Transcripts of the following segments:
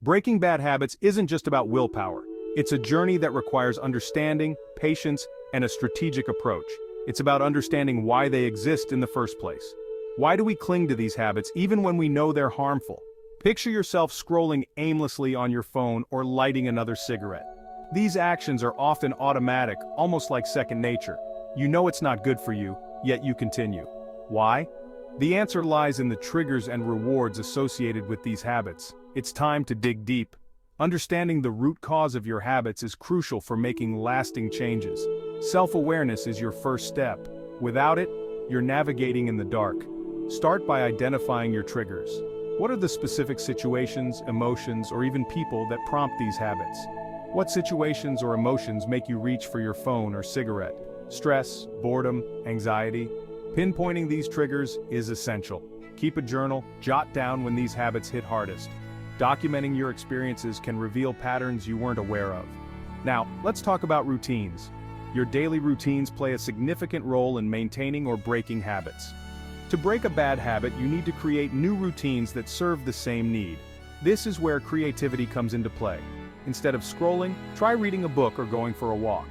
Breaking bad habits isn't just about willpower. It's a journey that requires understanding, patience, and a strategic approach. It's about understanding why they exist in the first place. Why do we cling to these habits even when we know they're harmful? Picture yourself scrolling aimlessly on your phone or lighting another cigarette. These actions are often automatic, almost like second nature. You know it's not good for you, yet you continue. Why? The answer lies in the triggers and rewards associated with these habits. It's time to dig deep. Understanding the root cause of your habits is crucial for making lasting changes. Self-awareness is your first step. Without it, you're navigating in the dark. Start by identifying your triggers. What are the specific situations, emotions, or even people that prompt these habits? What situations or emotions make you reach for your phone or cigarette? Stress, boredom, anxiety? Pinpointing these triggers is essential. Keep a journal, jot down when these habits hit hardest. Documenting your experiences can reveal patterns you weren't aware of. Now, let's talk about routines. Your daily routines play a significant role in maintaining or breaking habits. To break a bad habit, you need to create new routines that serve the same need. This is where creativity comes into play. Instead of scrolling, try reading a book or going for a walk.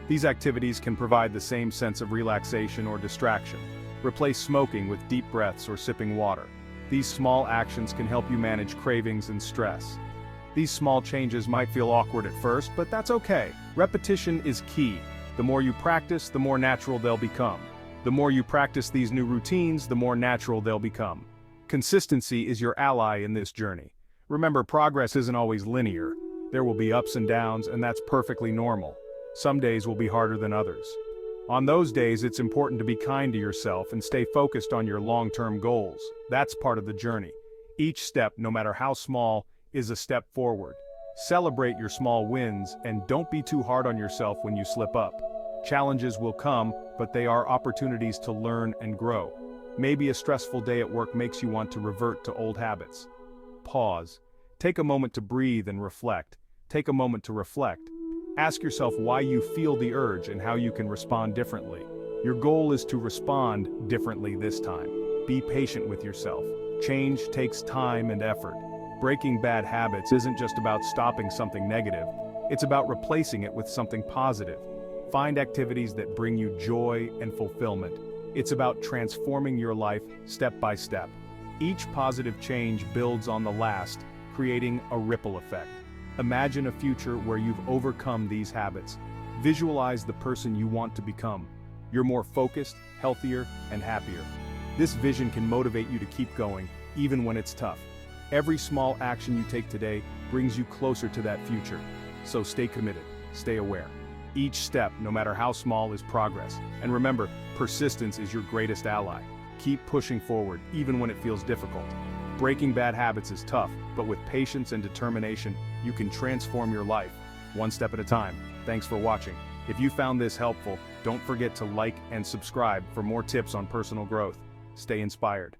These activities can provide the same sense of relaxation or distraction. Replace smoking with deep breaths or sipping water. These small actions can help you manage cravings and stress. These small changes might feel awkward at first, but that's okay. Repetition is key. The more you practice, the more natural they'll become. The more you practice these new routines, the more natural they'll become. Consistency is your ally in this journey. Remember, progress isn't always linear. There will be ups and downs, and that's perfectly normal. Some days will be harder than others. On those days, it's important to be kind to yourself and stay focused on your long-term goals. That's part of the journey. Each step, no matter how small, is a step forward. Celebrate your small wins and don't be too hard on yourself when you slip up. Challenges will come, but they are opportunities to learn and grow. Maybe a stressful day at work makes you want to revert to old habits. Pause. Take a moment to breathe and reflect. Take a moment to reflect. Ask yourself why you feel the urge and how you can respond differently. Your goal is to respond differently this time. Be patient with yourself. Change takes time and effort. Breaking bad habits isn't just about stopping something negative. It's about replacing it with something positive. Find activities that bring you joy and fulfillment. It's about transforming your life step by step. Each positive change builds on the last, creating a ripple effect. Imagine a future where you've overcome these habits. Visualize the person you want to become. You're more focused, healthier, and happier. This vision can motivate you to keep going, even when it's tough. Every small action you take today brings you closer to that future. So stay committed, stay aware. Each step, no matter how small, is progress. And remember, persistence is your greatest ally. Keep pushing forward, even when it feels difficult. Breaking bad habits is tough, but with patience and determination, you can transform your life, one step at a time. Thanks for watching. If you found this helpful, don't forget to like and subscribe for more tips on personal growth. Stay inspired.